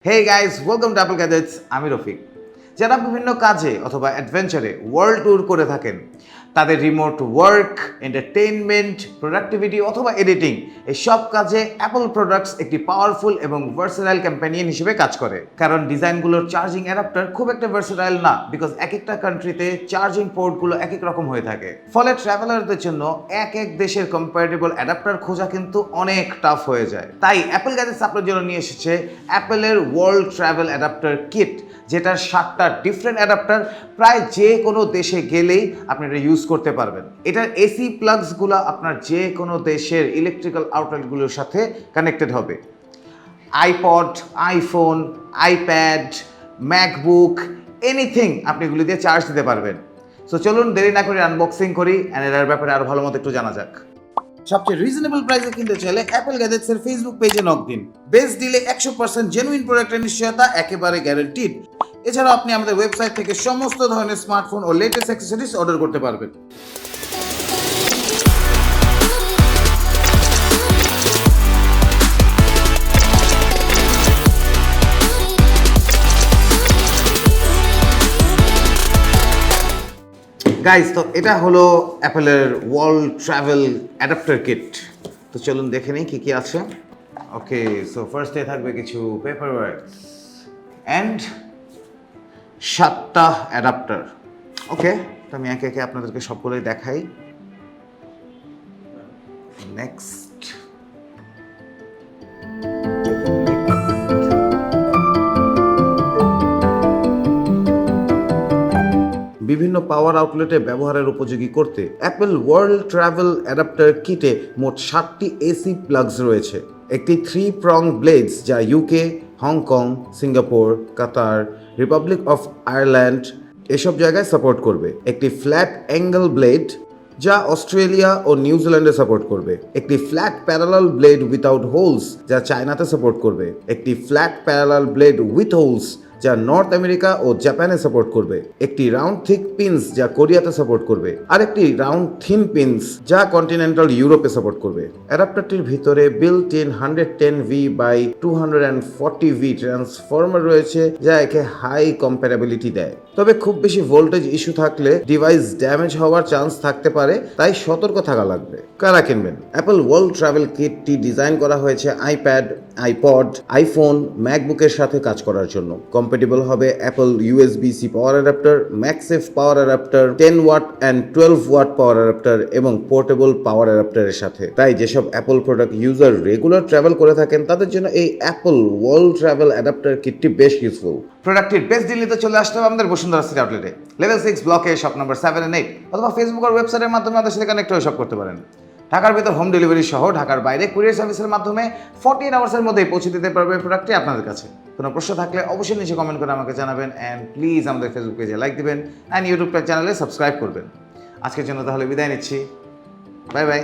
Hey guys, welcome to Apple Gadgets. আমি রফিক। যারা বিভিন্ন কাজে অথবা অ্যাডভেঞ্চারে ওয়ার্ল্ড ট্যুর করে থাকেন, তাদের রিমোট ওয়ার্ক, এন্টারটেইনমেন্ট, প্রোডাক্টিভিটি অথবা এডিটিং এই সব কাজে অ্যাপল প্রোডাক্টস একটি পাওয়ারফুল এবং ভার্সেটাইল কম্প্যানিয়ন হিসেবে কাজ করে। কারণ ডিজাইনগুলোর চার্জিং অ্যাডাপ্টার খুব একটা ভার্সেটাইল না, বিকজ এক একটা কান্ট্রিতে চার্জিং পোর্টগুলো এক এক রকম হয়ে থাকে। ফলে ট্রাভেলারদের জন্য এক এক দেশের কম্প্যাটেবল অ্যাডাপ্টার খোঁজা কিন্তু অনেক টাফ হয়ে যায়। তাই অ্যাপল গ্যাজেটস আপনার জন্য নিয়ে এসেছে অ্যাপেলের ওয়ার্ল্ড ট্রাভেল অ্যাডাপ্টার কিট, যেটার 7টা ডিফারেন্ট অ্যাডাপ্টার প্রায় যে কোনো দেশে গেলেই আপনি এটা ইউজ করতে পারবেন। এটার এসি প্লাগসগুলো আপনার যে কোনো দেশের ইলেকট্রিক্যাল আউটলেটগুলোর সাথে কানেক্টেড হবে। IPod, iPhone, iPad, MacBook, anything আপনি এগুলো দিয়ে চার্জ দিতে পারবেন। সো চলুন দেরি না করে আনবক্সিং করি অ্যান্ড এর ব্যাপারে আরো ভালো মতো একটু জানা যাক। সবচেয়ে রিজনেবল প্রাইসে কিনতে চাইলে অ্যাপল গ্যাজেটস এর ফেসবুক পেজে নক দিন। বেস্ট ডিলে 100% জেনুইন প্রোডাক্টের নিশ্চয়তা একেবারে গ্যারান্টিড। এছাড়াও আপনি আমাদের ওয়েবসাইট থেকে সমস্ত ধরনের স্মার্টফোন ও লেটেস্ট অ্যাক্সেসরিজ অর্ডার করতে পারবেন। গাইস, তো এটা হলো অ্যাপেলের ওয়ার্ল্ড ট্রাভেল অ্যাডাপ্টার কিট। তো চলুন দেখে নিই কী কী আছে। ওকে, সো ফার্স্টে থাকবে কিছু পেপার ওয়ার্কস অ্যান্ড 7টা অ্যাডাপ্টার। ওকে, তো আমি একে একে আপনাদেরকে সবগুলোই দেখাই। নেক্সট, বিভিন্ন পাওয়ার আউটলেটে ব্যবহারের উপযোগী করতে অ্যাপল ওয়ার্ল্ড ট্রাভেল অ্যাডাপ্টার কিটে মোট 7টি এসি প্লাগস রয়েছে। একটি 3 প্রং ব্লেডস যা UK, Hong Kong, Singapore, Qatar, republic of Ireland এসব জায়গায় সাপোর্ট করবে। একটি ফ্ল্যাট অ্যাঙ্গেল ব্লেড যা অস্ট্রেলিয়া ও নিউজিল্যান্ডে সাপোর্ট করবে। একটি flat parallel blade without holes যা চায়নাতে সাপোর্ট করবে। একটি flat parallel blade with holes যা নর্থ আমেরিকা ও জাপানে সাপোর্ট করবে। একটি রাউন্ড থিক পিনস যা কোরিয়াতে সাপোর্ট করবে। আর একটি রাউন্ড থিন পিনস যা কন্টিনেন্টাল ইউরোপে সাপোর্ট করবে। অ্যাডাপ্টারটির ভিতরে built in 110V by 240V transformer রয়েছে, যা একে হাই কম্প্যারেবিলিটি দেয়। তবে খুব বেশি ভোল্টেজ ইস্যু থাকলে ডিভাইস ড্যামেজ হওয়ার চান্স থাকতে পারে, তাই সতর্ক থাকা লাগবে। কারা কিনবেন? অ্যাপল ওয়ার্ল্ড ট্রাভেল কিটটি ডিজাইন করা হয়েছে আইপ্যাড, আইপড, আইফোন, ম্যাকবুকের সাথে কাজ করার জন্য। কম্প্যাটেবল হবে Apple USB-C power adapter, MagSafe power adapter, 10 watt and 12 watt power adapter এবং পোর্টেবল পাওয়ার অ্যাডাপ্টারের সাথে। তাই যেসব Apple product user regular travel করে থাকেন তাদের জন্য এই অ্যাপল ওয়ার্ল্ড ট্রাভেল অ্যাডাপ্টার কিটটি বেশ ইউজফুল। প্রোডাক্টের বেস্ট ডিল নিতে চলে আসতে হবে আমাদের বসুন্ধরা সিটি আউটলেটে, লেভেল 6 ব্লকে, শপ নাম্বার 7 and 8, অথবা ফেসবুক আর ওয়েবসাইটের মাধ্যমে আমাদের সাথে কানেক্ট হয়ে শপ করতে পারেন। ঢাকার ভিতর হোম ডেলিভারি সহ ঢাকার বাইরে কুরিয়ার সার্ভিসের মাধ্যমে 48 আওয়ার্সের মধ্যেই পৌঁছে দিতে পারবে প্রোডাক্টটি আপনাদের কাছে। কোনো প্রশ্ন থাকলে অবশ্যই নিচে কমেন্ট করে আমাকে জানাবেন অ্যান্ড প্লিজ আমাদের ফেসবুক পেজে লাইক দিবেন অ্যান্ড ইউটিউব চ্যানেলে সাবস্ক্রাইব করবেন। আজকের জন্য তাহলে বিদায় নিচ্ছি, বাই বাই।